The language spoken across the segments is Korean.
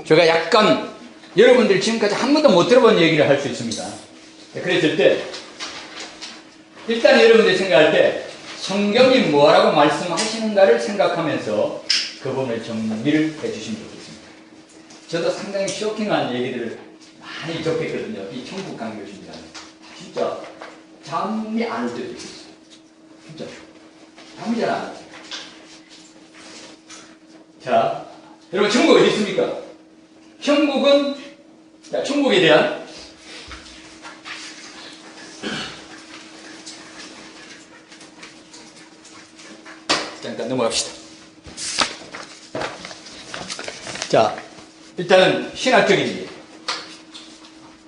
제가 약간 여러분들이 지금까지 한 번도 못 들어본 얘기를 할 수 있습니다. 그랬을 때 일단 여러분들이 생각할 때 성경이 뭐라고 말씀하시는가를 생각하면서 그 부분을 정리를 해주시면 좋겠습니다. 저도 상당히 쇼킹한 얘기들을 많이 접했거든요. 이 천국 강교 준비하는 진짜 잠이 안 올 때도 있었어요. 진짜 잠이 잘 안 와요. 자, 여러분 천국 어디 있습니까? 천국은, 자, 천국에 대한 잠깐 넘어갑시다. 자, 일단은 신학적인 얘기.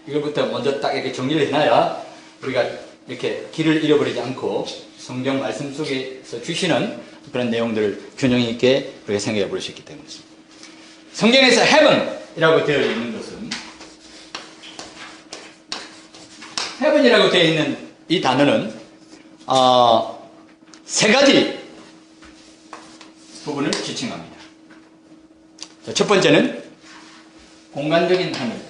이걸부터 먼저 딱 이렇게 정리를 해놔야 우리가 이렇게 길을 잃어버리지 않고 성경 말씀 속에서 주시는 그런 내용들을 균형 있게 우리가 생각해 볼 수 있기 때문에. 성경에서 heaven이라고 되어 있는 것은, heaven이라고 되어 있는 이 단어는 세 가지 부분을 지칭합니다. 자, 첫 번째는 공간적인 하늘.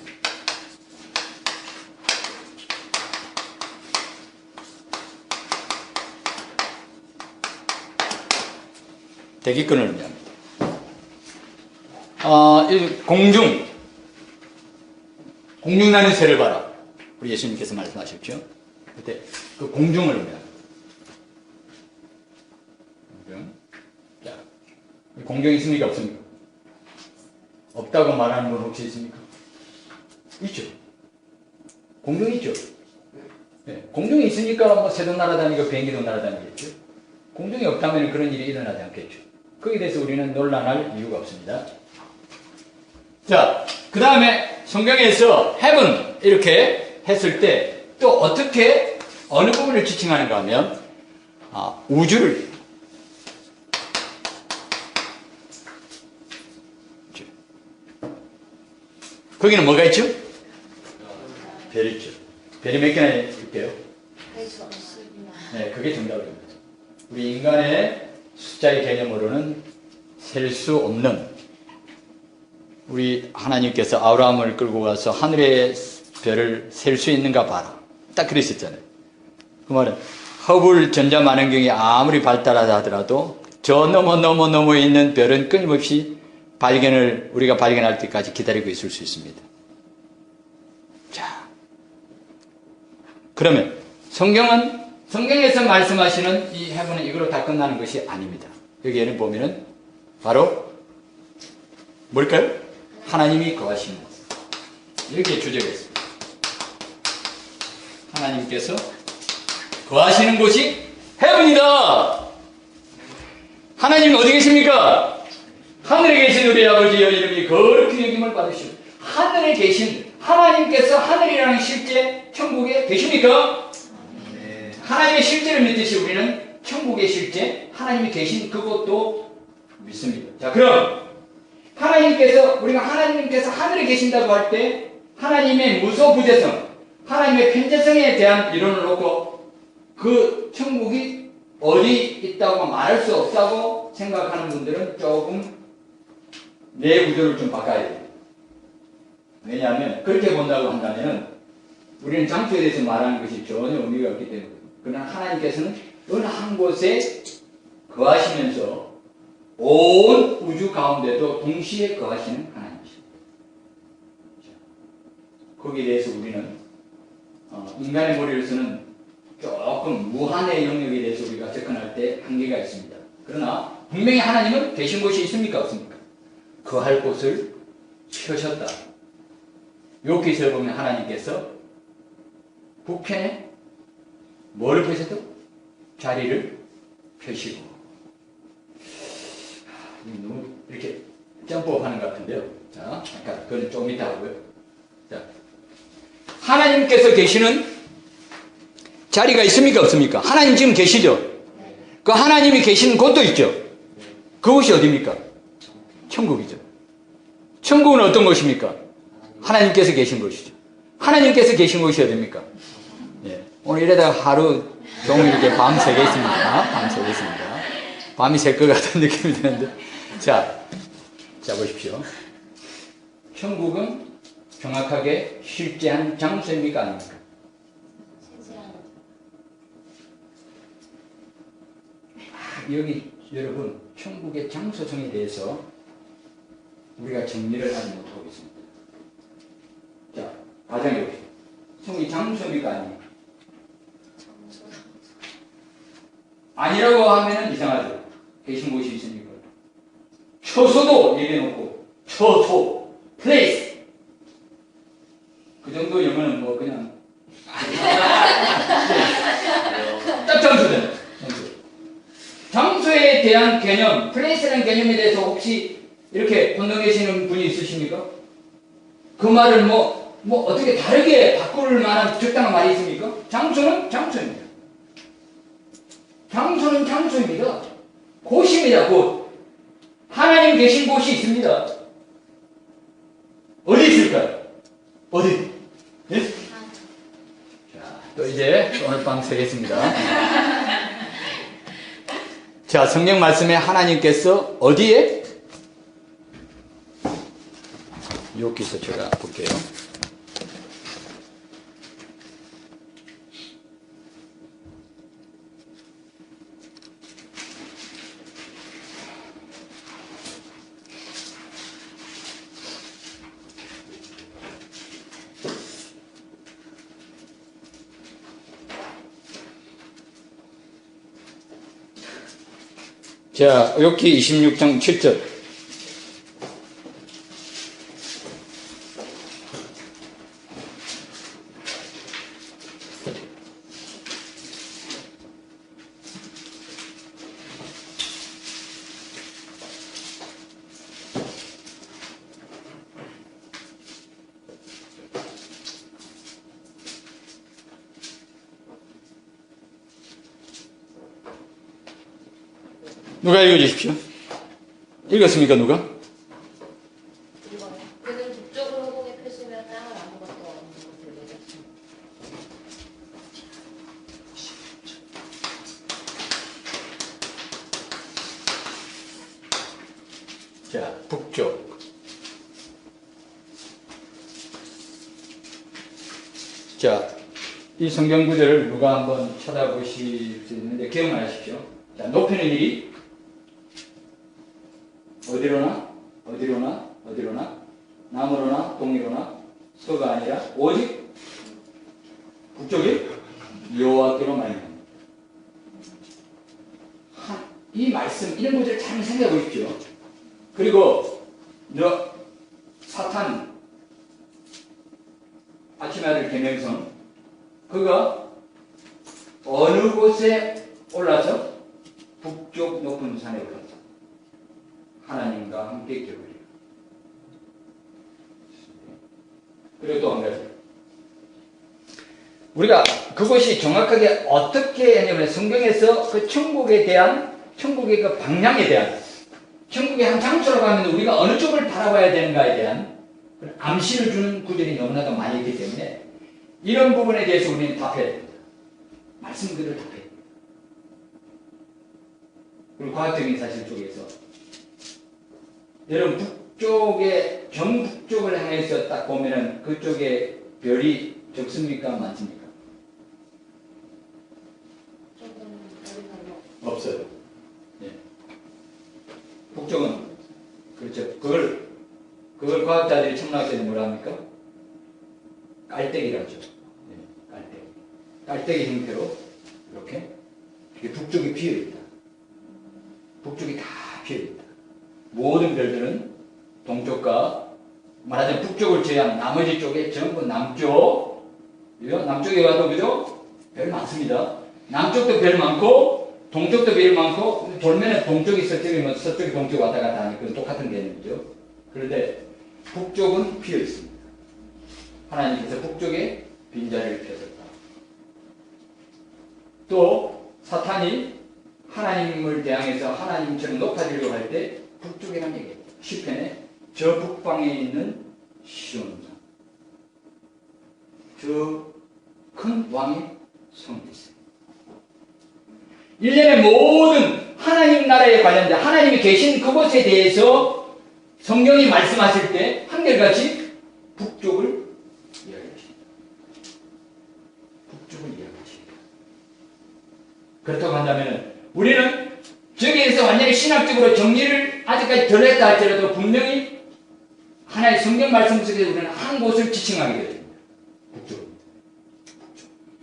대기권을 의미합니다. 공중 나는 새를 봐라. 우리 예수님께서 말씀하셨죠? 그때 그 공중을 의미합니다. 자, 공중이 있습니까? 없습니까? 없다고 말하는 분 혹시 있습니까? 있죠. 공중이 있죠. 네, 공중이 있으니까 뭐 새도 날아다니고 비행기도 날아다니겠죠. 공중이 없다면 그런 일이 일어나지 않겠죠. 거기에 대해서 우리는 논란할 이유가 없습니다. 자, 그 다음에 성경에서 heaven 이렇게 했을 때 또 어떻게 어느 부분을 지칭하는가 하면 우주를, 거기는 뭐가 있죠? 별 있죠. 별이 몇 개나 있을게요? 네, 그게 정답입니다. 우리 인간의 숫자의 개념으로는 셀 수 없는, 우리 하나님께서 아브라함을 끌고 가서 하늘의 별을 셀 수 있는가 봐라. 딱 그랬었잖아요. 그 말은 허블 전자만원경이 아무리 발달하다 하더라도 저 너머 있는 별은 끊임없이 우리가 발견할 때까지 기다리고 있을 수 있습니다. 자, 그러면 성경에서 말씀하시는 이 heaven은 이거로 다 끝나는 것이 아닙니다. 여기에는 보면은 바로 뭘까요? 하나님이 거하시는 것. 여기에 주제가 있습니다. 하나님께서 거하시는 곳이 heaven이다. 하나님 어디 계십니까? 하늘에 계신 우리 아버지여 이름이 거룩히 여김을 받으시오. 하늘에 계신 하나님께서 하늘이라는 실제 천국에 계십니까? 네. 하나님의 실제를 믿듯이 우리는 천국의 실제 하나님이 계신 그것도 믿습니다. 자, 그럼 우리가 하나님께서 하늘에 계신다고 할 때 하나님의 무소부재성, 하나님의 편재성에 대한 이론을 놓고 그 천국이 어디 있다고 말할 수 없다고 생각하는 분들은 조금 내 구조를 좀 바꿔야 돼요. 왜냐하면 그렇게 본다고 한다면 우리는 장소에 대해서 말하는 것이 전혀 의미가 없기 때문에. 그러나 하나님께서는 어느 한 곳에 거하시면서 온 우주 가운데도 동시에 거하시는 하나님이십니다. 거기에 대해서 우리는 인간의 머리로서는 조금 무한의 영역에 대해서 우리가 접근할 때 한계가 있습니다. 그러나 분명히 하나님은 계신 곳이 있습니까? 없습니까? 거할 곳을 펴셨다. 여기서 보면 하나님께서 북편에 뭐를 펴셨다? 자리를 펴시고. 너무 이렇게 점프업 하는 것 같은데요. 자, 잠깐, 그건 좀 이따 하고요. 자, 하나님께서 계시는 자리가 있습니까? 없습니까? 하나님 지금 계시죠? 그 하나님이 계시는 곳도 있죠? 그곳이 어디입니까? 천국이죠. 천국은 어떤 곳입니까? 하나님께서 계신 곳이죠. 하나님께서 계신 곳이 어디입니까? 예. 오늘 이러다가 하루 종일 이렇게 밤새겠습니다. 밤새겠습니다. 밤이 셀 것 같은 느낌이 드는데. 자, 보십시오. 천국은 정확하게 실제한 장소입니까? 아닙니까? 여기 여러분 천국의 장소성에 대해서 우리가 정리를 하지 못하고 있습니다. 자, 가장 여기 천국이 장소입니까? 아닙니까? 아니라고 하면 이상하죠. 계신 곳이 있으니까. 처소도 얘기해놓고 처소, place. 그 정도 영어는 뭐 그냥 딱 장소잖아요. 장소에 대한 개념, place라는 개념에 대해서 혹시 이렇게 혼동되시는 분이 있으십니까? 그 말을 뭐 어떻게 다르게 바꿀 만한 적당한 말이 있습니까? 장소는 장소입니다. 장소는 장소입니다. 곳입니다. 곳. 하나님 계신 곳이 있습니다. 어디 있을까요? 어디? 예? 자, 또 이제 오늘 밤 새겠습니다. 자, 성경 말씀에 하나님께서 어디에? 여기서 제가 볼게요. 자, 욥기 26장 7절. 누가 읽어주십시오. 읽었습니까, 누가? 이거요. 그는 북쪽으로 호공에 펴시며 땅을 아무것도 없는 곳을 내렸습니다. 자, 북쪽. 자, 이 성경 구절을 누가 한번 찾아보실 수 있는데 기억나십시오. 자, 높이는 이 어디로나 어디로나 어디로나 남으로나 동이로나 서가 아니라 오직 북쪽이 여호와께로 말미암아. 이 말씀 이런 것들을 잘 생각해 보십시오. 그리고 너 사탄 아침에 아들 계명성 그가 어느 곳에 올라서 북쪽 높은 산에 올라서 하나님과 함께 있기를. 그리고 또 한 가지. 우리가 그것이 정확하게 어떻게 했냐면 성경에서 그 천국에 대한, 천국의 그 방향에 대한, 천국의 한 장소라고 하면 우리가 어느 쪽을 바라봐야 되는가에 대한 암시를 주는 구절이 너무나도 많이 있기 때문에 이런 부분에 대해서 우리는 답해야 됩니다. 말씀들을 답해야 됩니다. 그리고 과학적인 사실 쪽에서 여러분 북쪽에 정북쪽을 향해서 딱 보면은 그쪽에 별이 적습니까? 많습니까? 조금 별이 별로 없어요. 네. 북쪽은 그렇죠. 그걸 과학자들이 천문학자들이 뭐라 합니까? 깔때기라고 하죠. 네, 깔때기. 깔때기 형태로 이렇게 북쪽이 비어있다. 북쪽이 다 비어있다. 모든 별들은 동쪽과 말하자면 북쪽을 제외한 나머지 쪽에 전부 남쪽, 남쪽에 가도 그죠? 별 많습니다. 남쪽도 별 많고 동쪽도 별 많고 돌면은 동쪽이 서쪽이면 서쪽이 동쪽 왔다 갔다 하니까 그건 똑같은 개념이죠. 그런데 북쪽은 비어 있습니다. 하나님께서 북쪽에 빈자리를 펴셨다. 또 사탄이 하나님을 대항해서 하나님처럼 높아지려고 할 때 북쪽이라는 얘기예요. 시편에 저 북방에 있는 시온산, 저 큰 왕의 성이 있어요. 일련의 모든 하나님 나라에 관련된 하나님이 계신 그곳에 대해서 성경이 말씀하실 때 한결같이 북쪽을 이야기하십니다. 북쪽을 이야기하십니다. 그렇다고 한다면 우리는 저기에서 완전히 신학적으로 정리를 아직까지 덜 했다 할지라도 분명히 하나의 성경 말씀 속에서 우리는 한 곳을 지칭하게 됩니다. 북쪽입니다.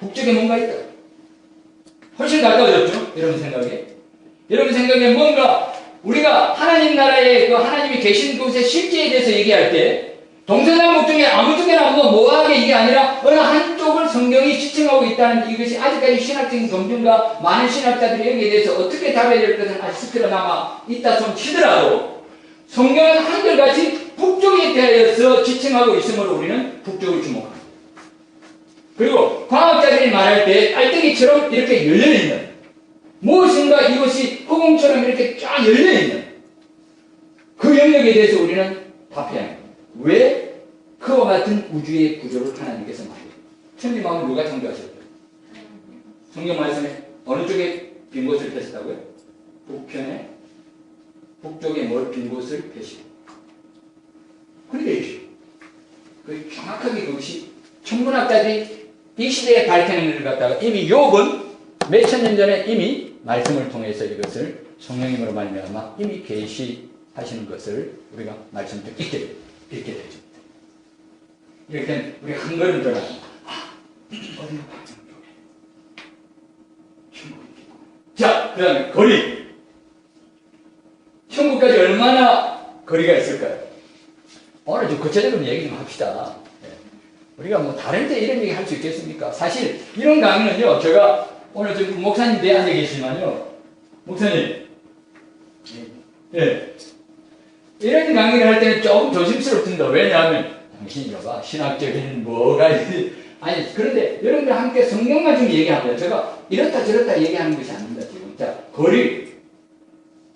북쪽에 뭔가 있다. 훨씬 가까워졌죠? 여러분 생각에. 여러분 생각에 뭔가 우리가 하나님 나라에 그 하나님이 계신 곳의 실제에 대해서 얘기할 때 동서남북 중에 아무 쪽이나 모호하게 이게 아니라 어느 한쪽을 성경이 지칭하고 있다는 이것이 아직까지 신학적인 검증과 많은 신학자들이 여기에 대해서 어떻게 답해야 될 것은 아직 스스로남아 있다 손 치더라도 성경은 한결같이 북쪽에 대하여서 지칭하고 있으므로 우리는 북쪽을 주목합니다. 그리고 과학자들이 말할 때 깔때기처럼 이렇게 열려있는 무엇인가 이것이 허공처럼 이렇게 쫙 열려있는 그 영역에 대해서 우리는 답해야 합니다. 왜 그와 같은 우주의 구조를 하나님께서 말해요? 천지 마음을 누가 창조하셨어요? 성경 말씀에 어느 쪽에 빈 곳을 펴셨다고요? 북편에 북쪽에 뭘 빈 곳을 펴시고 그러게 그 정확하게 그것이 천문학자들이 이 시대에 밝혀낸 것을 갖다가 이미 욥은 몇천 년 전에 이미 말씀을 통해서 이것을 성령님으로 말미암아 이미 계시하시는 것을 우리가 말씀을 읽게 되죠. 이렇게 우리 한 걸음 더 나가. 어디가 방정쪽에 천국이 있겠구나. 자, 그 다음에 거리. 천국까지 얼마나 거리가 있을까요? 오늘 좀 구체적으로 얘기 좀 합시다. 우리가 뭐 다른 때 이런 얘기 할 수 있겠습니까? 사실 이런 강의는요, 제가 오늘 지금 목사님 내 앉아 계시지만요, 목사님, 예, 이런 강의를 할 때는 조금 조심스럽습니다. 왜냐하면 당신이 봐 신학적인 뭐가 아니 그런데 여러분들 함께 성경만 좀 얘기하면 제가 이렇다 저렇다 얘기하는 것이 아닙니다. 지금 자 거리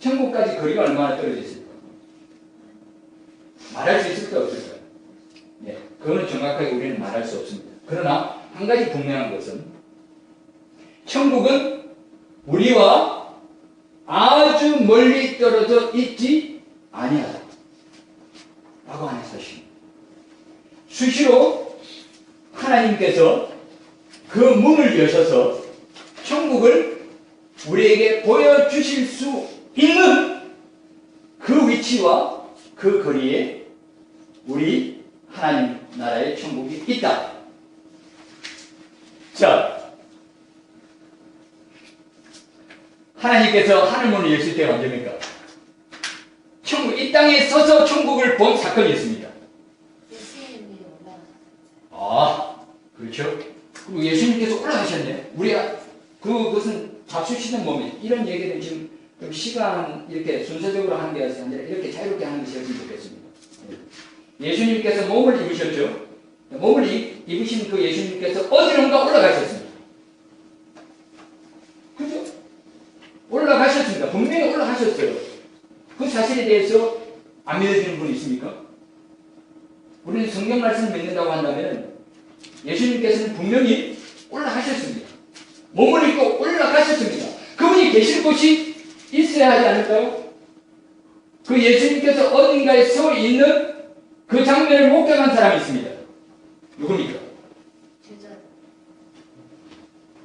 천국까지 거리가 얼마나 떨어져 있을까? 말할 수 있을까 없을까요? 네, 그거는 정확하게 우리는 말할 수 없습니다. 그러나 한 가지 분명한 것은 천국은 우리와 아주 멀리 떨어져 있지 아니하다 라고 안에서 하십니다. 수시로 하나님께서 그 문을 여셔서 천국을 우리에게 보여주실 수 있는 그 위치와 그 거리에 우리 하나님 나라의 천국이 있다. 자, 하나님께서 하늘문을 여실 때가 언제입니까? 천국, 이 땅에 서서 천국을 본 사건이 있습니다. 예수님이 올라가셨어요. 아, 그렇죠. 그리고 예수님께서 올라가셨네. 우리가 그것은 잡수시는 몸이 이런 얘기는 지금 좀 시간 이렇게 순서적으로 하는 게 아니라 이렇게 자유롭게 하는 것이 훨씬 좋겠습니다. 예수님께서 몸을 입으셨죠. 몸을 입으신 그 예수님께서 어디론가 올라가셨습니다. 그죠? 올라가셨습니다. 분명히 올라가셨어요. 그 사실에 대해서 안 믿어지는 분이 있습니까? 우리는 성경 말씀을 믿는다고 한다면 예수님께서는 분명히 올라가셨습니다. 몸을 입고 올라가셨습니다. 그분이 계실 곳이 있어야 하지 않을까요? 그 예수님께서 어딘가에 서 있는 그 장면을 목격한 사람이 있습니다. 누굽니까? 제자.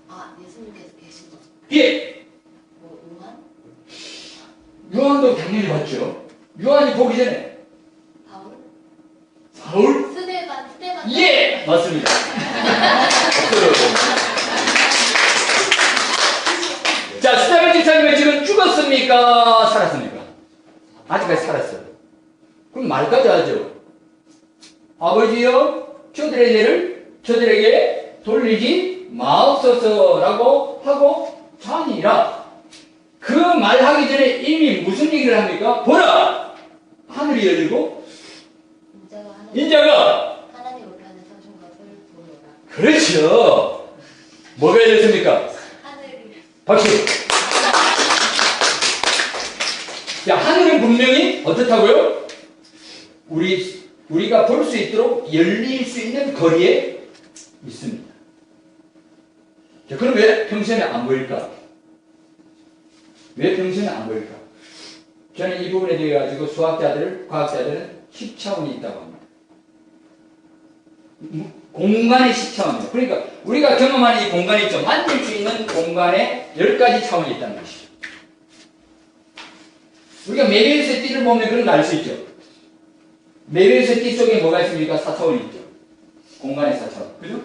아, 예수님께서 계신 곳. 예! 뭐, 요한? 요한도 당연히 봤죠. 요한이 보기 전에 바울? 사울? 스데반. 예! 맞습니다. 자, 스데반 집사님은 지금 죽었습니까? 살았습니까? 아직까지 살았어요. 그럼 말까지 하죠. 아버지여, 저들의 죄를 저들에게 돌리지 마옵소서라고 하고 자니라. 그 말하기 전에 이미 무슨 얘기를 합니까? 보라! 하늘이 열리고 인자가 하나님 우편에 서신 것을 보노라. 그렇죠. 뭐가 열렸습니까? 하늘이. 박수. 자, 하늘은 분명히 어떻다고요? 우리가 볼 수 있도록 열릴 수 있는 거리에 있습니다. 자, 그럼 왜 평소에 안 보일까? 왜 평소에 안 보일까? 저는 이 부분에 대해 가지고 수학자들, 과학자들은 10차원이 있다고 합니다. 공간의 10차원이에요. 그러니까 우리가 경험하는 이 공간이 있죠. 만질 수 있는 공간에 10가지 차원이 있다는 것이죠. 우리가 메비우스의 띠를 보면 그런 거 알 수 있죠. 메비우스의 띠 속에 뭐가 있습니까? 4차원이 있죠. 공간의 4차원. 그죠?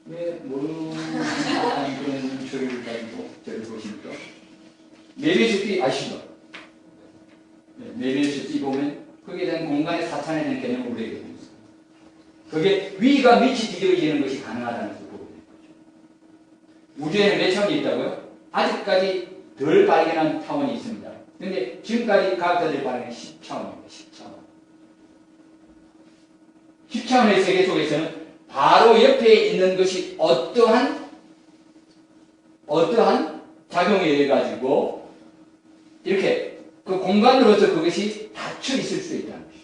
왜 모르는 그런 소리를 가지고 저를 보십니까? 메비우스 띠 아시죠? 네, 메비우스 띠 보면 거기에 대한 공간의 4차원에 대한 개념을 우리에게 보고 있어요. 그게 위가 밑이 뒤집어지는 것이 가능하다는 것을 보고 있는 거죠. 우주에는 몇 차원이 있다고요? 아직까지 덜 발견한 차원이 있습니다. 근데 지금까지 과학자들이 발견한 10차원입니다. 10차원. 10차원의 세계 속에서는 바로 옆에 있는 것이 어떠한 작용에 의해 가지고 이렇게 그 공간으로서 그것이 닫혀 있을 수 있다는 것이죠.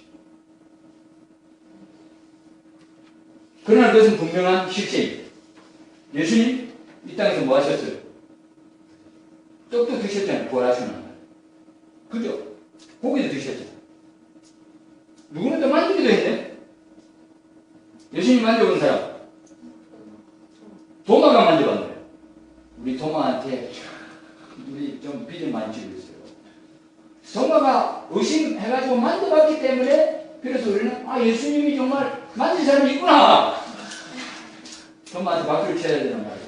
그러나 그것은 분명한 실체입니다. 예수님 이 땅에서 뭐 하셨어요? 떡도 드셨잖아요. 부활하시는 날. 그죠? 고기도 드셨잖아요. 누구는 또 만지기도 했네. 예수님 만져본 사람. 도마가 만져봤네요. 우리 도마한테 우리 좀 빚을 많이 지고 있어요. 도마가 의심해가지고 만져봤기 때문에 그래서 우리는 예수님이 정말 만진 사람이 있구나. 도마한테 박수를 쳐야 되는 말이에요.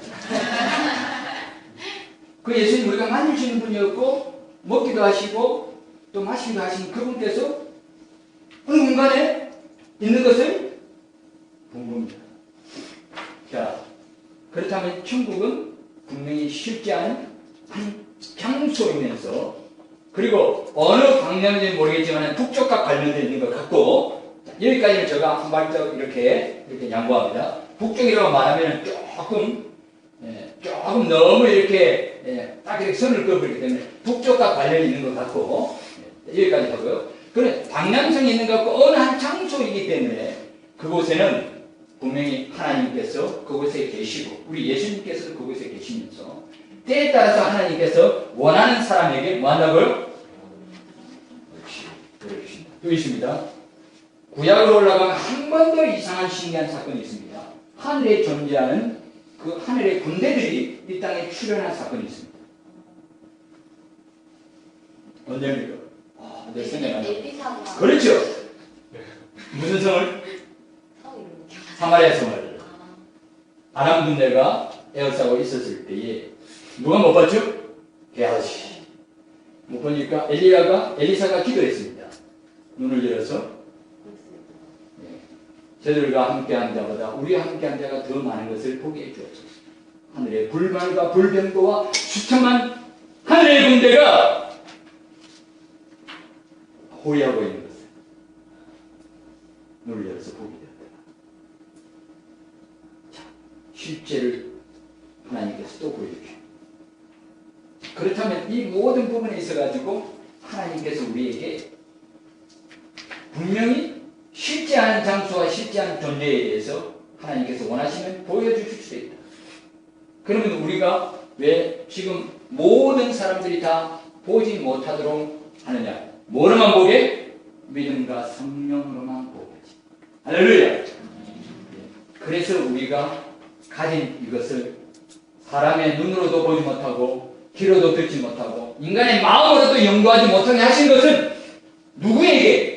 그 예수님 우리가 만질 수 있는 분이었고 먹기도 하시고 또 마시기도 하신 그분께서 어느 공간에 있는 것을 본 겁니다. 자, 그렇다면 천국은 분명히 쉽지 않은 한 장소이면서 그리고 어느 방향인지 모르겠지만 북쪽과 관련되어 있는 것 같고 여기까지는 제가 한 발짝 이렇게 양보합니다. 북쪽이라고 말하면 조금 너무 이렇게 딱 이렇게 선을 그어버리기 때문에 북쪽과 관련이 있는 것 같고 여기까지 하고요. 그런 방향성이 있는 것 같고 어느 한 장소이기 때문에 그곳에는 분명히 하나님께서 그곳에 계시고 우리 예수님께서도 그곳에 계시면서 때에 따라서 하나님께서 원하는 사람에게 뭐 한다고요? 또 있습니다. 구약으로 올라가면 한 번 더 이상한 신기한 사건이 있습니다. 하늘에 존재하는 그 하늘의 군대들이 이 땅에 출현한 사건이 있습니다. 언제입니까? 내 생각에 엘리사가 그렇죠. 무슨 성을? 사마리아 성을 아람 군대가 에워싸고 있었을 때에 누가 못 봤죠? 게하시 못 보니까 엘리사가 기도했습니다. 눈을 열어서 저들과 함께한 자보다 우리와 함께한 자가 더 많은 것을 보게 해주옵소서. 하늘의 불말과 불병거와 수천만 하늘의 군대가 호위하고 있는 것을 눈을 열어서 보게 되었다. 자, 실제를 하나님께서 또 보여주십니다. 그렇다면 이 모든 부분에 있어가지고 하나님께서 우리에게 분명히 실제한 장소와 실제한 존재에 대해서 하나님께서 원하시면 보여주실 수 있다. 그러면 우리가 왜 지금 모든 사람들이 다 보지 못하도록 하느냐? 뭐로만 보게? 믿음과 성령으로만 보겠지. 할렐루야! 그래서 우리가 가진 이것을 사람의 눈으로도 보지 못하고 귀로도 듣지 못하고 인간의 마음으로도 연구하지 못하게 하신 것은 누구에게?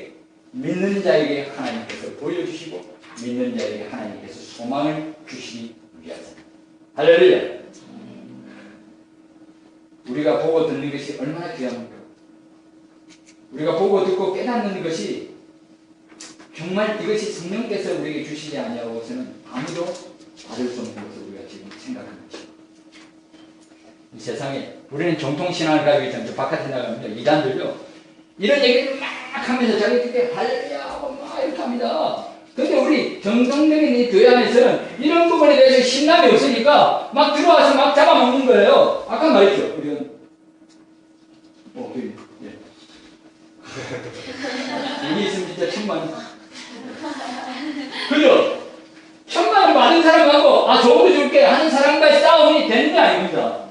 믿는 자에게 하나님께서 보여주시고 믿는 자에게 하나님께서 소망을 주시기 위하십니다. 할렐루야! 우리가 보고 듣는 것이 얼마나 귀합니까? 우리가 보고 듣고 깨닫는 것이 정말 이것이 성령께서 우리에게 주시지 아니하고서는 아무도 받을 수 없는 것을 우리가 지금 생각하는 것입니다. 이 세상에 우리는 정통신앙을 가지고 있잖아요. 바깥에 나가면 이단들요 이런 얘기를 막 하면서 자기들끼리 할렐루야 하고 막 이렇게 합니다. 근데 우리 정상적인 이 교회 안에서는 이런 부분에 대해서 신남이 없으니까 막 들어와서 막 잡아먹는 거예요. 아까 말했죠. 우리는 예. 여기 있으면 진짜 천만 그죠? 천만을 받은 사람하고 좋은 거 줄게 하는 사람과의 싸움이 되는 게 아닙니다.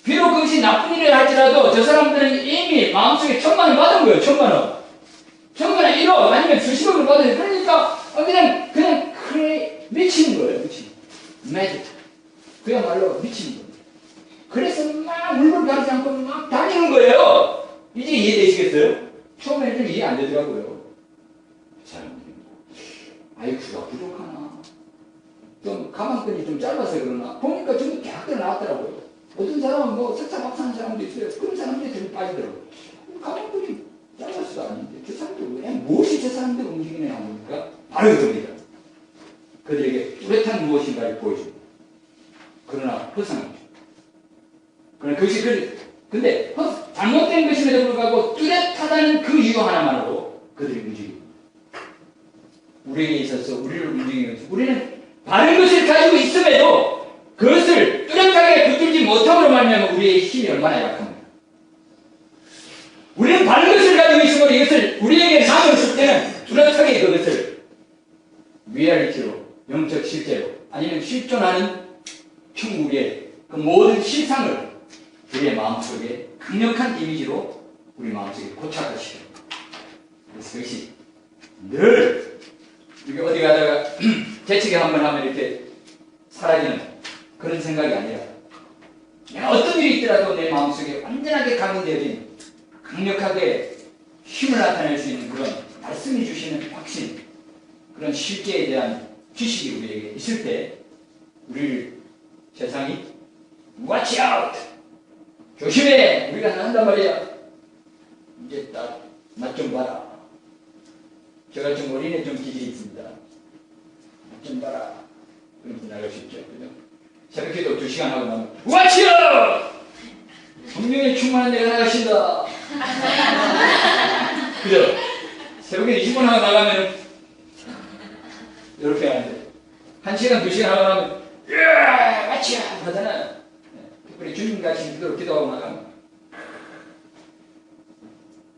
비록 그것이 나쁜 일을 할지라도 있어도 저 사람들은 이미 마음속에 1,000만 원 받은 거예요. 1,000만 원. 1,000만 원 1억 아니면 수십억을 받아요. 그러니까 그냥 그래 미치는 거예요. 미치는 매직. 그야말로 미치는 거예요. 그래서 막 물건 가리지 않고 막 다니는 거예요. 이제 이해되시겠어요? 처음에는 좀 이해 안 되더라고요. 사람들이 IQ가 부족하나? 좀 가방끈이 좀 짧아서 그러나? 보니까 전부 대학교 나왔더라고요. 어떤 사람은 뭐 석사 박사하는 사람도 있어요. 그런 사람들이 되게 빠지더라고요. 가방끈이 짧아서도 아닌데 저 사람들 왜 무엇이 저 사람들 움직이냐 보니까 바로 이겁니다. 그들에게 뚜렷한 무엇인가를 보여줍니다. 그러나 허상합니다. 그러나 그것이 근데 잘못된 것임에도 불구하고 뚜렷하다는 그 이유 하나만으로 그들이 움직입니다. 우리에게 있어서 우리를 움직이는 것은 우리는 바른 것을 가지고 있음에도 그것을 뚜렷하게 붙들지 못함으로 말미암아 우리의 힘이 얼마나 약합니다. 우리는 바른 것을 가지고 있으므로 이것을 우리에게 남았을 때는 뚜렷하게 그것을 리얼리티로 영적 실제로 아니면 실존하는 천국의 그 모든 실상을 우리의 마음속에 강력한 이미지로 우리 마음속에 고착화시켜요. 그래서 그것이 늘 이게 어디 가다가 재치기 한번 하면 이렇게 사라지는 그런 생각이 아니라 내가 어떤 일이 있더라도 내 마음속에 완전하게 각인되어진 강력하게 힘을 나타낼 수 있는 그런 말씀이 주시는 확신, 그런 실제에 대한 지식이 우리에게 있을 때 우리를 세상이 watch out! 조심해! 우리가 한단 말이야. 이제 딱 맛 좀 봐라. 제가 좀 어린애 좀 기질이 있습니다. 맛 좀 봐라. 그럼 나갈 수 있죠. 그죠? 새벽기도 2시간 하고 나면 watch out! 성령에 충만한 데가 나가신다. 그죠? 새벽에 20분 하고 나가면 이렇게 하는데 1시간, 2시간 하고 나면 watch out! 하잖아요. 우리 주님같이 기도하고 나가면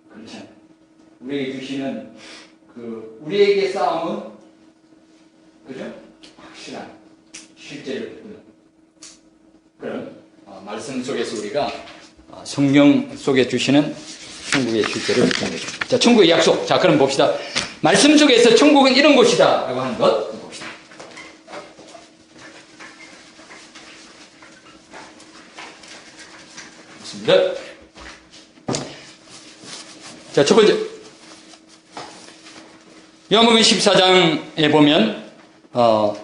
그렇잖아요. 우리에게 주시는 우리에게 싸움은 그죠? 확실한 실제를 보는 그런 말씀 속에서 우리가 성경 속에 주시는 천국의 실제를 보는 거죠. 자, 천국의 약속. 자, 그럼 봅시다. 말씀 속에서 천국은 이런 곳이다 라고 하는 것 봅시다. 자, 첫 번째. 요한복음 14장에 보면,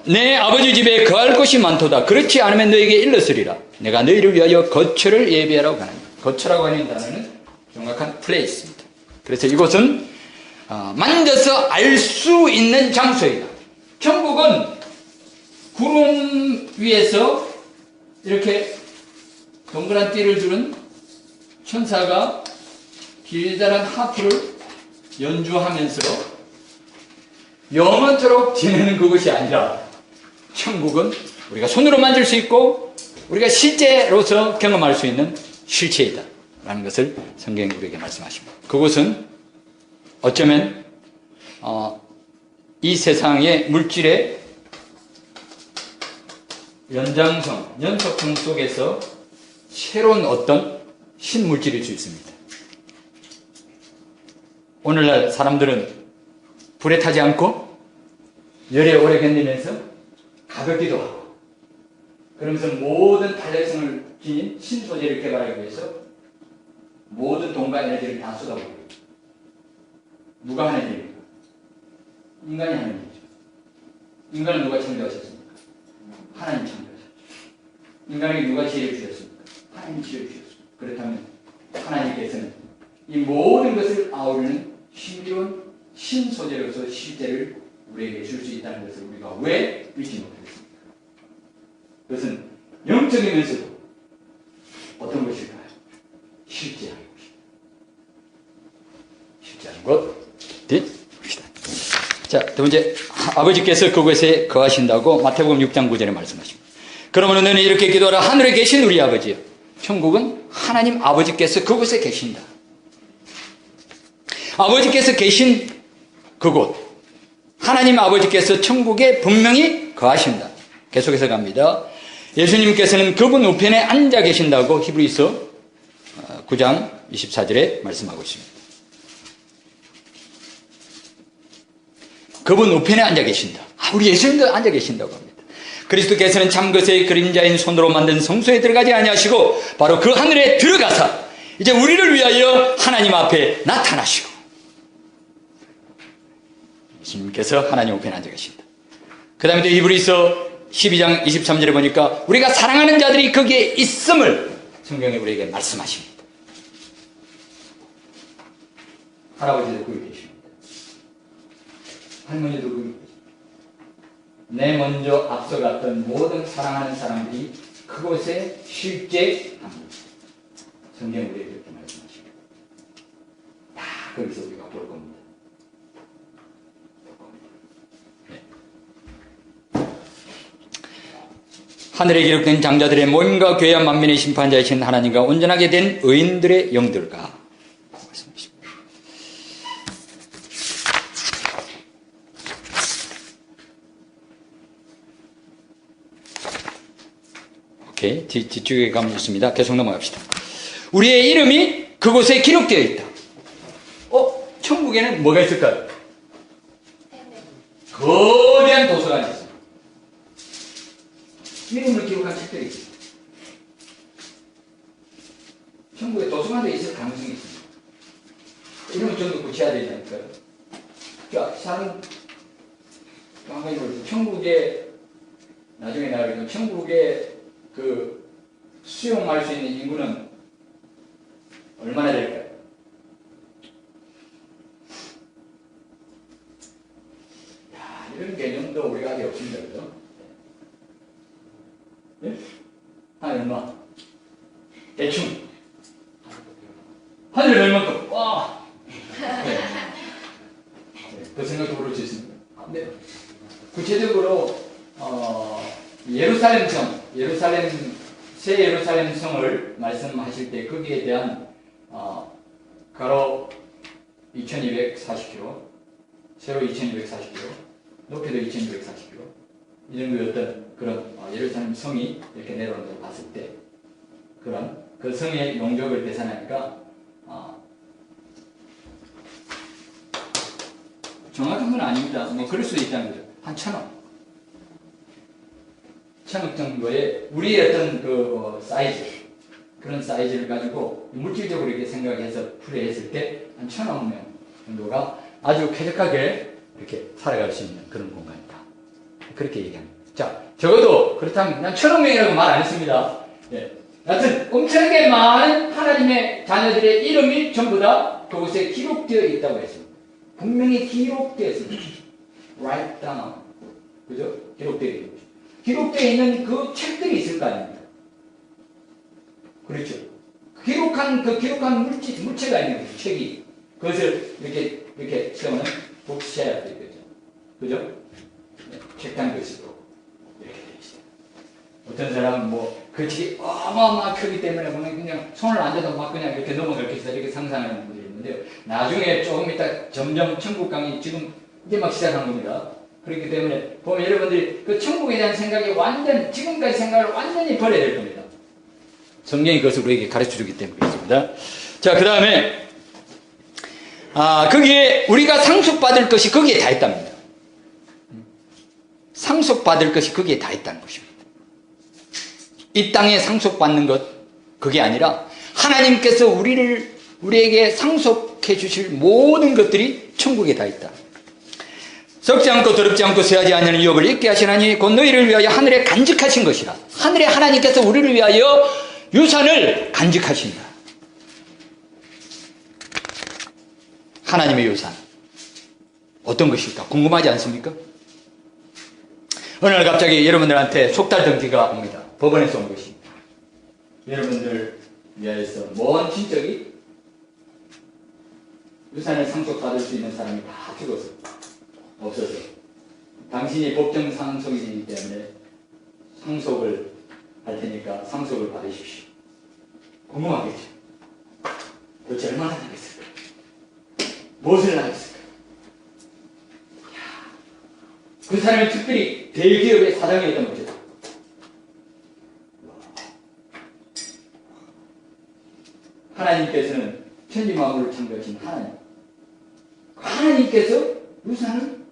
내 아버지 집에 거할 곳이 많도다. 그렇지 않으면 너에게 일렀으리라. 내가 너희를 위하여 거처를 예비하라고 하는 것. 거처라고 하는 단어는 정확한 플레이스입니다. 그래서 이곳은, 만져서 알 수 있는 장소이다. 천국은 구름 위에서 이렇게 동그란 띠를 두른 천사가 길다란 하프를 연주하면서 영원토록 지내는 그것이 아니라 천국은 우리가 손으로 만질 수 있고 우리가 실제로서 경험할 수 있는 실체이다 라는 것을 성경이 우리에게 말씀하십니다. 그것은 어쩌면 이 세상의 물질의 연장성, 연속성 속에서 새로운 어떤 신물질일 수 있습니다. 오늘날 사람들은 불에 타지 않고 열에 오래 견디면서 가볍기도 하고 그러면서 모든 탄력성을 지닌 신소재를 개발하기 위해서 모든 돈과 에너지를 다 쏟아부어요. 누가 하는 일입니까? 인간이 하는 일이죠. 인간은 누가 창조하셨습니까? 하나님 창조하셨죠. 인간에게 누가 지혜를 주셨습니까? 하나님 지혜를 주셨습니다. 그렇다면 하나님께서는 이 모든 것을 아우르는 신비로운 신소재로서 실제를 우리에게 줄 수 있다는 것을 우리가 왜 믿지 못하겠습니까? 그것은 영적이면서도 어떤 것일까요? 실제하는 것입니다. 실제하는 것. 봅시다. 자, 두 번째, 아버지께서 그곳에 거하신다고 마태복음 6장 9절에 말씀하십니다. 그러면 너는 이렇게 기도하라. 하늘에 계신 우리 아버지요. 천국은 하나님 아버지께서 그곳에 계신다. 아버지께서 계신 그곳, 하나님 아버지께서 천국에 분명히 거하신다. 계속해서 갑니다. 예수님께서는 그분 우편에 앉아 계신다고 히브리서 9장 24절에 말씀하고 있습니다. 그분 우편에 앉아 계신다. 우리 예수님도 앉아 계신다고 합니다. 그리스도께서는 참 것의 그림자인 손으로 만든 성소에 들어가지 아니하시고 바로 그 하늘에 들어가사 이제 우리를 위하여 하나님 앞에 나타나시고, 예수님께서 하나님 우편에 앉아 계신다. 그 다음에 또 히브리서 12장 23절에 보니까 우리가 사랑하는 자들이 거기에 있음을 성경에 우리에게 말씀하십니다. 할아버지도 거기 계십니다. 할머니도 거기 계십니다. 내 먼저 앞서갔던 모든 사랑하는 사람들이 그곳에 실제합니다. 성경에 우리에게 이렇게 말씀하십니다. 다 거기서 우리가 볼 겁니다. 하늘에 기록된 장자들의 모임과 괴한 만민의 심판자이신 하나님과 온전하게 된 의인들의 영들과 말씀하십니다. 오케이, 뒤쪽에 가면 좋습니다. 계속 넘어갑시다. 우리의 이름이 그곳에 기록되어 있다. 천국에는 뭐가 있을까요? 거대한 도서관이 있습니다. 이름을 기록한 책들이 있습니다. 천국에 도서관도 있을 가능성이 있습니다. 이름을 좀 더 구체해야 되지 않을까요? 자, 사람, 한 가지 보세요. 천국에, 나중에 나가겠지만, 천국에 그 수용할 수 있는 인구는 얼마나 될까요? 야, 이런 개념도 우리가 아직 없습니다. 그죠? 네? 한 얼마? 대충. 하늘 얼마큼? 와! 네. 그 생각도 그럴 수 있습니다. 근데 구체적으로, 예루살렘 성, 새 예루살렘 성을 말씀하실 때 거기에 대한, 가로 2240km, 세로 2240km, 높이도 2240km, 이 정도의 어떤 그런 예루살렘 성이 이렇게 내려오는 걸 봤을 때, 그런, 그 성의 용적을 계산하니까, 정확한 건 아닙니다. 뭐, 그럴 수도 있다는 거죠. 한 1000억. 1000억 정도의 우리의 어떤 사이즈, 그런 사이즈를 가지고 물질적으로 이렇게 생각해서 풀이했을 때 한 1000억 명 정도가 아주 쾌적하게 이렇게 살아갈 수 있는 그런 공간이다. 그렇게 얘기합니다. 자, 적어도 그렇다면 난 1000억 명이라고 말 안 했습니다. 예. 여하튼 엄청나게 많은 하나님의 자녀들의 이름이 전부 다 그곳에 기록되어 있다고 했습니다. 분명히 기록되어 있습니다. Write down. 그죠? 기록되어 있는 거죠. 기록되어 있는 그 책들이 있을 거 아닙니까? 그렇죠. 기록한 물체가 있는 거죠. 책이. 그것을 이렇게 쓰면 복사해야 되겠죠. 그죠? 네, 책단 글씨로 이렇게 되어 있어요. 어떤 사람은 그 책이 어마어마하게 크기 때문에 보면 그냥 손을 안 대도 막 그냥 이렇게 넘어가게 해서 이렇게 상상하는 분들이 있는데요. 나중에 조금 이따 점점 천국 강의 지금 이제 막 시작한 겁니다. 그렇기 때문에 보면 여러분들이 그 천국에 대한 생각이 지금까지 생각을 완전히 버려야 될 겁니다. 성경이 그것을 우리에게 가르쳐 주기 때문에 그렇습니다. 자, 그 다음에, 거기에 우리가 상속받을 것이 거기에 다 있답니다. 상속받을 것이 거기에 다 있다는 것입니다. 이 땅에 상속받는 것, 그게 아니라 하나님께서 우리에게 상속해 주실 모든 것들이 천국에 다 있다. 썩지 않고 더럽지 않고 쇠하지 않는 유업을 있게 하시나니 곧 너희를 위하여 하늘에 간직하신 것이라. 하늘에 하나님께서 우리를 위하여 유산을 간직하신다. 하나님의 유산. 어떤 것일까? 궁금하지 않습니까? 어느 날 갑자기 여러분들한테 속달등지가 옵니다. 법원에서 온 것입니다. 여러분들 위하여서 먼 친척이 유산을 상속받을 수 있는 사람이 다 죽었어요. 없어서. 당신이 법정 상속이기 때문에 상속을 할 테니까 상속을 받으십시오. 궁금하겠죠? 도대체 얼마나 하겠을까? 무엇을 하겠을까? 그 사람이 특별히 대기업의 사장이었던 거죠. 하나님께서는 천지 만물을 창조하신 하나님. 하나님께서 유산을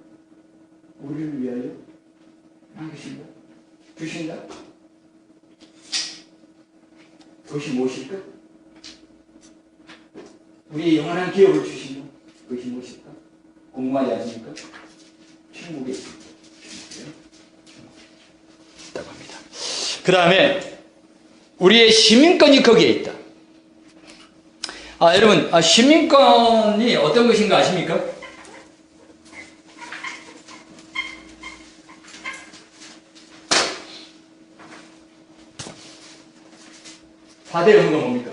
우리를 위하여 남기신다. 주신다. 그것이 무엇일까? 우리의 영원한 기업을 주신다. 그것이 무엇일까? 궁금하지 않습니까? 천국에 있습니다. 있다고 합니다. 그 다음에 우리의 시민권이 거기에 있다. 여러분, 시민권이 어떤 것인가 아십니까? 사대 연구가 뭡니까?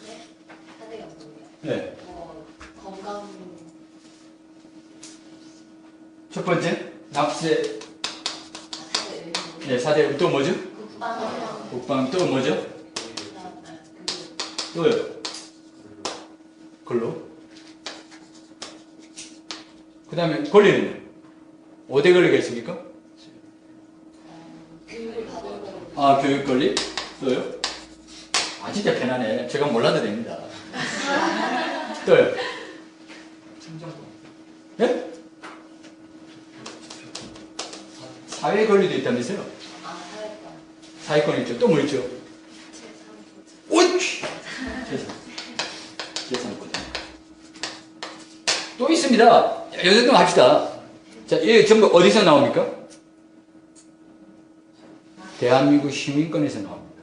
네? 사대 연구요. 네. 건강. 첫 번째, 납세. 사대 연구. 네, 사대 또 뭐죠? 국방이랑. 국방 또 뭐죠? 또요? 근로. 그 다음에 권리는? 어디 권리가 있습니까? 교육을 받은 거. 교육 권리? 또요? 진짜 편하네. 제가 몰라도 됩니다. 또요? 예? 사회 권리도 있다면서요? 사회권. 사회권 있죠. 또 뭐 있죠? 오이치! 재산권. 또 있습니다. 요 정도 합시다. 자, 이게 전부 어디서 나옵니까? 대한민국 시민권에서 나옵니다.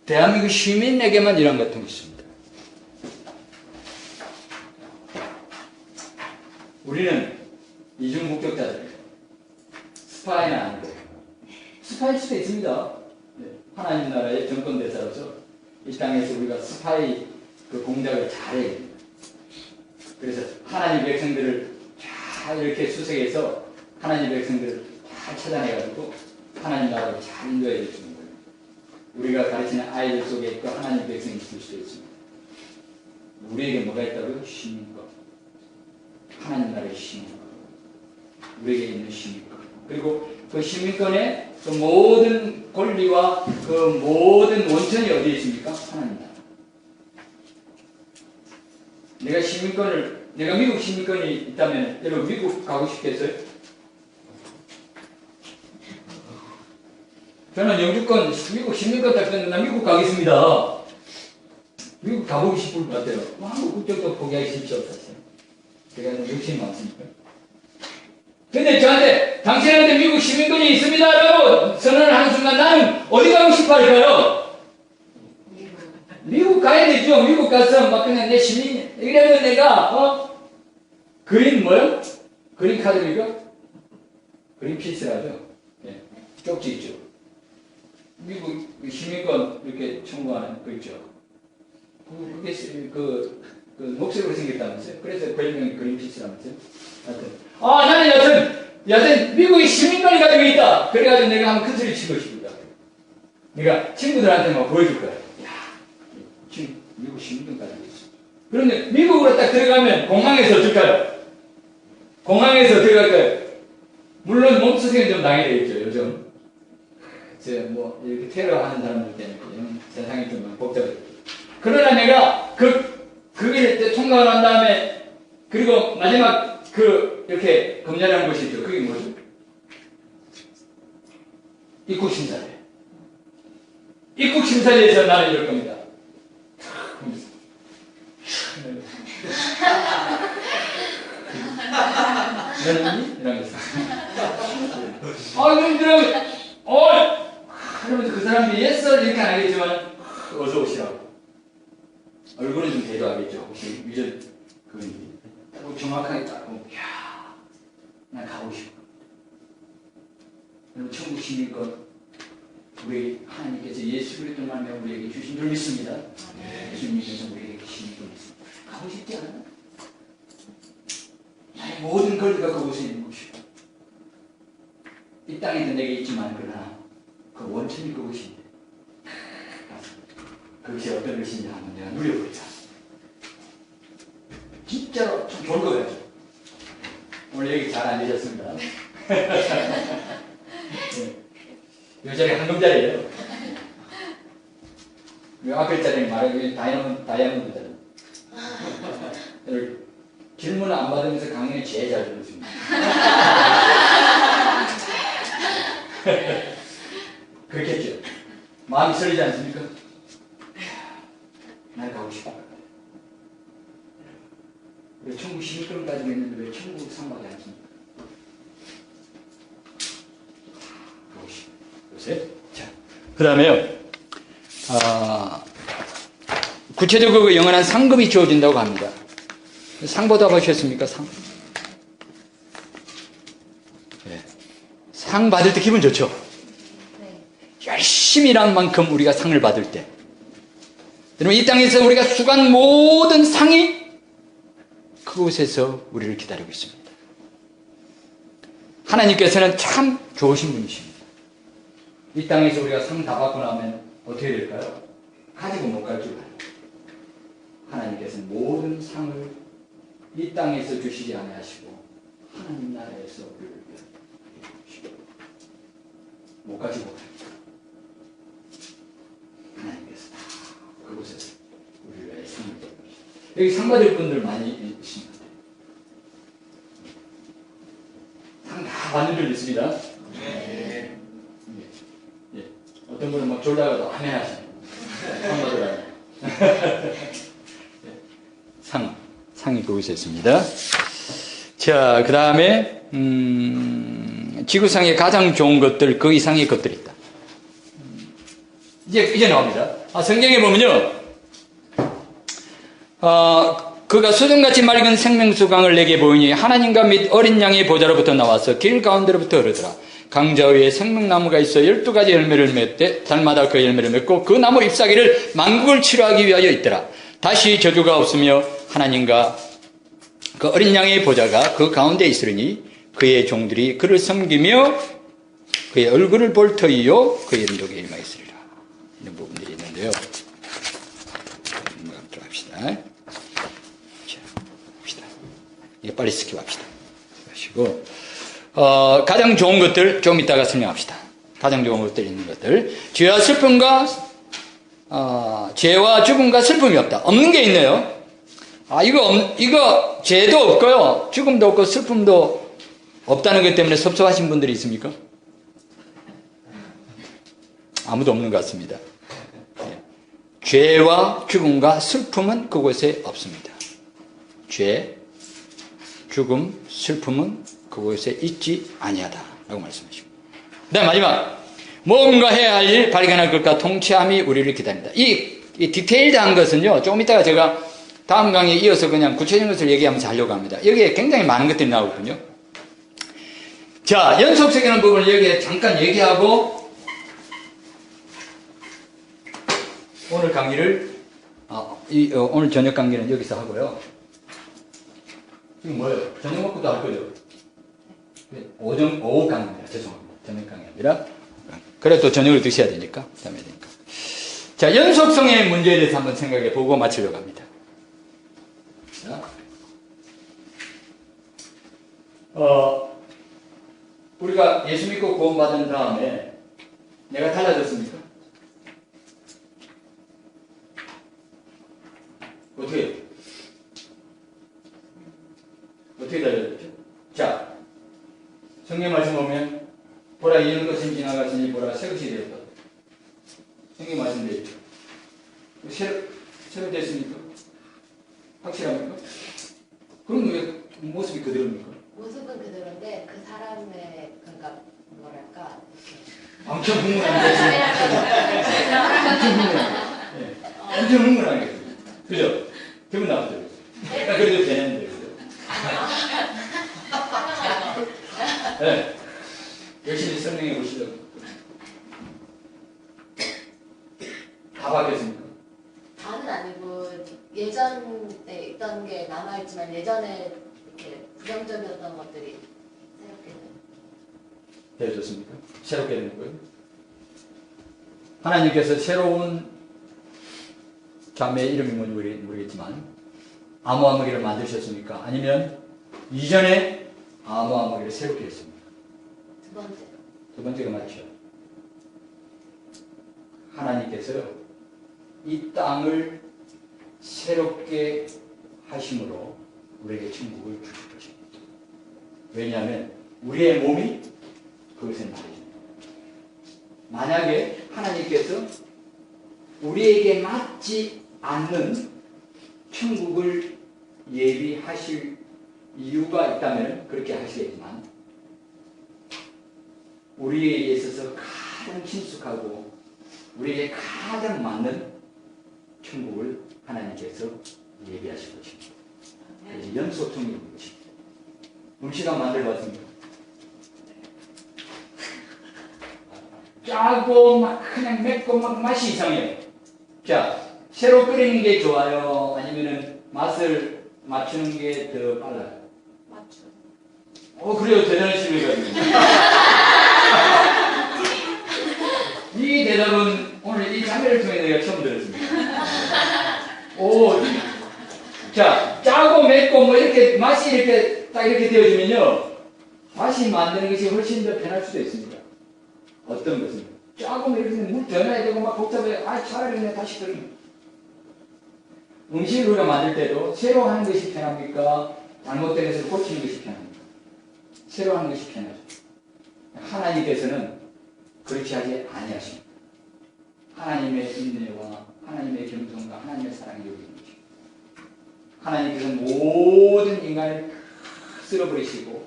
대한민국 시민에게만 이런 같은 것이 있습니다. 우리는 이중 국적자들이에요. 스파이는 아니고 스파일 수도 있습니다. 네. 하나님 나라의 정권대사로서 이 땅에서 우리가 스파이 그 공작을 잘해야 됩니다. 그래서 하나님 백성들을 잘 이렇게 수색해서 하나님 백성들을 잘 찾아내가지고 하나님 나라를 잘 인도해야 되는 거예요. 우리가 가르치는 아이들 속에 그 하나님 백성이 있을 수도 있습니다. 우리에게 뭐가 있다고요? 시민권. 하나님 나라의 시민권. 우리에게 있는 시민권. 그리고 그 시민권의 그 모든 권리와 그 모든 원천이 어디에 있습니까? 하나님 나라. 내가 미국 시민권이 있다면 여러분 미국 가고 싶겠어요? 저는 영주권, 미국 시민권 딱 되면 나 미국 가겠습니다. 미국 가보고 싶을 것 같아요. 한국 국적도 포기하기 쉽지 않았어요. 제가 욕심이 많으니까. 근데 저한테 당신한테 미국 시민권이 있습니다라고 선언을 하는 순간 나는 어디 가고 싶어 할까요? 미국 가야 되죠. 미국 가서 막 그냥 내 시민, 이러면 내가, 그린 뭐요? 그린 카드니까? 그린 피스라죠. 네. 쪽지 있죠. 미국 시민권 이렇게 청구하는 거 있죠. 그게 녹색으로 생겼다면서요. 그래서 별명이 그린피스라면서요. 하여튼, 나는 미국의 시민권이 가지고 있다. 그래가지고 내가 한번 큰 소리 치고 싶다. 내가 친구들한테 막 보여줄 거야. 지금 미국 시민권 가지고 있어. 그런데 미국으로 딱 들어가면 공항에서 어떨까요? 공항에서 들어갈까요? 물론 몸수색은 좀 당해야 되겠죠, 요즘. 이렇게 테러하는 사람들 때문에 세상이 좀 복잡해. 그러나 내가 그게 통과를 한 다음에, 그리고 마지막 이렇게 검열하는 것이 있죠. 그게 뭐죠? 입국심사대. 입국심사대에서 나는 이럴 겁니다. 너는 이런 거. 그러면서 그 사람이 예스 이렇게 안 하겠지만, 어서 오시라고. 얼굴은 좀 대도하겠죠. 혹시 위전, 정확하게 따고, 난 가고 싶어. 여러분, 천국 시민권, 우리 하나님께서 예수 그리스도 만나 우리에게 주신 줄 믿습니다. 예수님께서 우리에게 시민권 있습니다. 가고 싶지 않아요? 나의 모든 권리가 그곳에 있는 것이고, 이 땅에도 내게 있지만, 그러나 그 원천이 그것인데, 그것이 어떤 것인지 한번 내가 누려보자. 진짜로 참 좋을 것 같죠? 오늘 얘기 잘 안 되셨습니다. 네. 앞글자리 황금자리예요. 앞글자리는 말하기 다이아몬드잖아요. 질문을 안 받으면서 강의를 제일 잘 들었습니다. 그렇겠죠. 마음이 설리지 않습니까? 날 가고 싶다. 왜 천국 11그릇 가지고 있는데 왜 천국 상하지 않습니까? 가고 싶다. 요새? 자, 그 다음에요. 구체적으로 영원한 상급이 주어진다고 합니다. 상 받아보셨습니까? 상? 네. 상 받을 때 기분 좋죠? 네. 열심히 일한 만큼 우리가 상을 받을 때. 여러분, 이 땅에서 우리가 수고한 모든 상이 그곳에서 우리를 기다리고 있습니다. 하나님께서는 참 좋으신 분이십니다. 이 땅에서 우리가 상 다 받고 나면 어떻게 될까요? 가지고 못 갈 줄 알아요. 하나님께서는 모든 상을 이 땅에서 주시지 아니하시고 하나님 나라에서 우리를 주시고 못 가지고 가요. 하나님께서 다 그곳에서 우리를 상을 주십니다. 여기 상 받을 분들 많이 있습니다. 상 다 받는 줄 믿습니다. 네. 예. 어떤 분은 막 졸다가도 아멘 하시고 상 받으라고. 상이 그곳에 있습니다. 자, 그 다음에 지구상에 가장 좋은 것들, 그 이상의 것들이 있다. 이제 나옵니다. 성경에 보면요, 그가 수정같이 맑은 생명수강을 내게 보이니 하나님과 및 어린 양의 보좌로부터 나와서 길 가운데로부터 흐르더라. 강자 위에 생명나무가 있어 12가지 열매를 맺되 달마다 그 열매를 맺고 그 나무 잎사귀를 만국을 치료하기 위하여 있더라. 다시 저주가 없으며 하나님과 그 어린 양의 보좌가 그 가운데 있으리니 그의 종들이 그를 섬기며 그의 얼굴을 볼 터이요 그의 이름도 일망했으리라. 이런 부분들이 있는데요. 들어갑시다. 자, 봅시다. 이게 빨리 스킵합시다. 하시고 가장 좋은 것들 좀 이따가 설명합시다. 가장 좋은 것들 있는 것들. 죄와 슬픔과 죄와 죽음과 슬픔이 없다. 없는 게 있네요. 이거 죄도 없고요. 죽음도 없고 슬픔도 없다는 것 때문에 섭섭하신 분들이 있습니까? 아무도 없는 것 같습니다. 죄와 죽음과 슬픔은 그곳에 없습니다. 죄, 죽음, 슬픔은 그곳에 있지 아니하다라고 말씀하십니다. 그 다음 마지막, 뭔가 해야 할 일, 발견할 것과 통치함이 우리를 기다린다. 이 디테일드한 것은요, 조금 이따가 제가 다음 강의에 이어서 그냥 구체적인 것을 얘기하면서 하려고 합니다. 여기에 굉장히 많은 것들이 나오거든요. 자, 연속성이라는 부분을 여기에 잠깐 얘기하고 오늘 강의를 오늘 저녁 강의는 여기서 하고요. 지금 뭐예요? 저녁 먹고도 할 거죠? 오후 강의입니다. 죄송합니다. 저녁 강의 아니라 그래 또 저녁을 드셔야 되니까 다음에 되니까. 자, 연속성의 문제에 대해서 한번 생각해 보고 마치려고 합니다. 자, 우리가 예수 믿고 구원받은 다음에 내가 달라졌습니까? 어떻게 달라졌죠? 자, 성경 말씀 보면 보라 이런 것은 지나갔으니 보라 새 것이 되었다. 성경 말씀 되어 있죠. 새로 됐습니까? 확실합니까? 그럼 왜 모습이 그대로입니까? 모습은 그대로인데 그 사람의 그러니까 뭐랄까 엄청 흥분하게 엄청 흥분하게 그죠? 기분 나쁘죠? 그래도 되는데 그죠? 네. 열심히 설명해 보시죠. 다 바뀌었습니까? 다는 아니고 예전에 있던 게 남아있지만 예전에 이렇게 부정적이었던 것들이 새롭게 되어졌습니까? 새롭게 되는 거예요? 하나님께서 새로운 자매의 이름이 뭔지 모르겠지만 아모아모기를 만드셨습니까? 아니면 이전에 아모아모기를 새롭게 했습니까? 두 번째. 두 번째가 맞죠. 하나님께서 이 땅을 새롭게 하심으로 우리에게 천국을 주실 것입니다. 왜냐하면 우리의 몸이 그것을 말해줍니다. 만약에 하나님께서 우리에게 맞지 않는 천국을 예비하실 이유가 있다면 그렇게 하시겠지만, 우리에게 있어서 가장 친숙하고 우리에게 가장 맞는 천국을 하나님께서 예비하실 것입니다. 그래서 연소통이 있는 것입니다. 음식 한번 만들어봤습니다. 짜고 막 그냥 맵고 막 맛이 이상해요. 자, 새로 끓이는 게 좋아요? 아니면은 맛을 맞추는 게 더 빨라요? 맞죠. 그래요. 대단하신 분이거든요. 이 대답은 오늘 이 자매를 통해 내가 처음 들었습니다. 자, 짜고 맵고 뭐 이렇게 맛이 이렇게 딱 이렇게 되어지면요, 다시 만드는 것이 훨씬 더 편할 수도 있습니다. 어떤 것은 짜고 이렇게 물 더 넣어야 되고 막 복잡해. 차라리 그냥 다시 끓이면. 음식을 우리가 만들 때도 새로 하는 것이 편합니까? 잘못된 것을 고치는 것이 편합니까? 새로 하는 것이 편하죠. 하나님께서는 그렇게 하지 아니하십니다. 하나님의 인내와 하나님의 겸손과 하나님의 사랑이 여기 있는 것입니다. 하나님께서는 모든 인간을 쓸어버리시고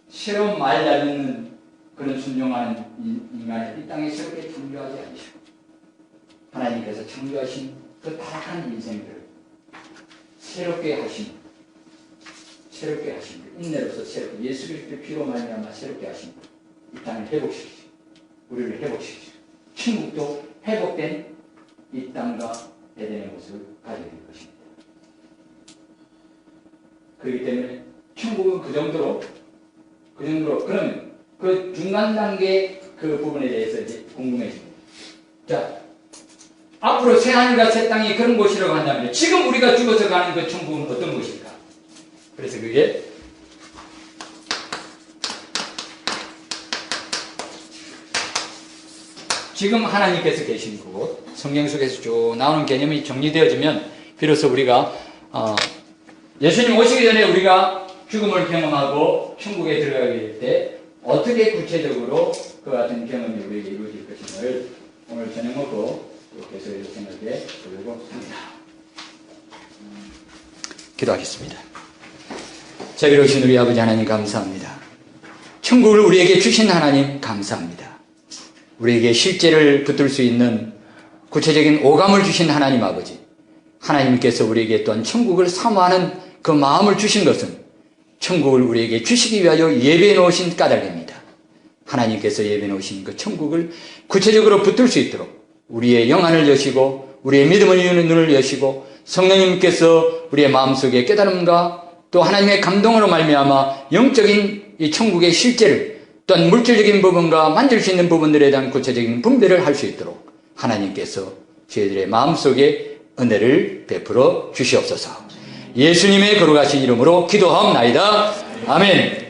새로운 말 잘 듣는 그런 순종하는 인간을 이 땅에 새롭게 창조하지 않으시고, 하나님께서 창조하신 그 타락한 인생들을 새롭게 하십니다. 새롭게 하십니다. 인내로서 새롭게, 예수 그리스도의 피로 말미암아 새롭게 하십니다. 이 땅을 회복시키시고 우리를 회복시키시고 천국도 회복된 이 땅과 에덴의 모습을 가지게 될 것입니다. 그렇기 때문에 천국은 그 정도로 그러면 그 중간 단계 그 부분에 대해서 이제 궁금해집니다. 자, 앞으로 새 하늘과 새 땅이 그런 곳이라고 한다면 지금 우리가 죽어서 가는 그 천국은 어떤 곳일까? 그래서 그게 지금 하나님께서 계신 곳, 성경 속에서 쭉 나오는 개념이 정리되어지면 비로소 우리가 예수님 오시기 전에 우리가 죽음을 경험하고 천국에 들어가게 될 때 어떻게 구체적으로 그 같은 경험이 우리에게 이루어질 것인가를 오늘 저녁 먹고 계속해서 생각해 보려고 합니다. 기도하겠습니다. 자비로우신 우리 아버지 하나님 감사합니다. 천국을 우리에게 주신 하나님 감사합니다. 우리에게 실제를 붙들 수 있는 구체적인 오감을 주신 하나님 아버지, 하나님께서 우리에게 또한 천국을 사모하는 그 마음을 주신 것은 천국을 우리에게 주시기 위하여 예배해 놓으신 까닭입니다. 하나님께서 예배해 놓으신 그 천국을 구체적으로 붙들 수 있도록 우리의 영안을 여시고 우리의 믿음을 여는 눈을 여시고 성령님께서 우리의 마음속에 깨달음과 또 하나님의 감동으로 말미암아 영적인 이 천국의 실제를 또한 물질적인 부분과 만질 수 있는 부분들에 대한 구체적인 분별을 할 수 있도록 하나님께서 저희들의 마음속에 은혜를 베풀어 주시옵소서. 예수님의 거룩하신 이름으로 기도하옵나이다. 아멘.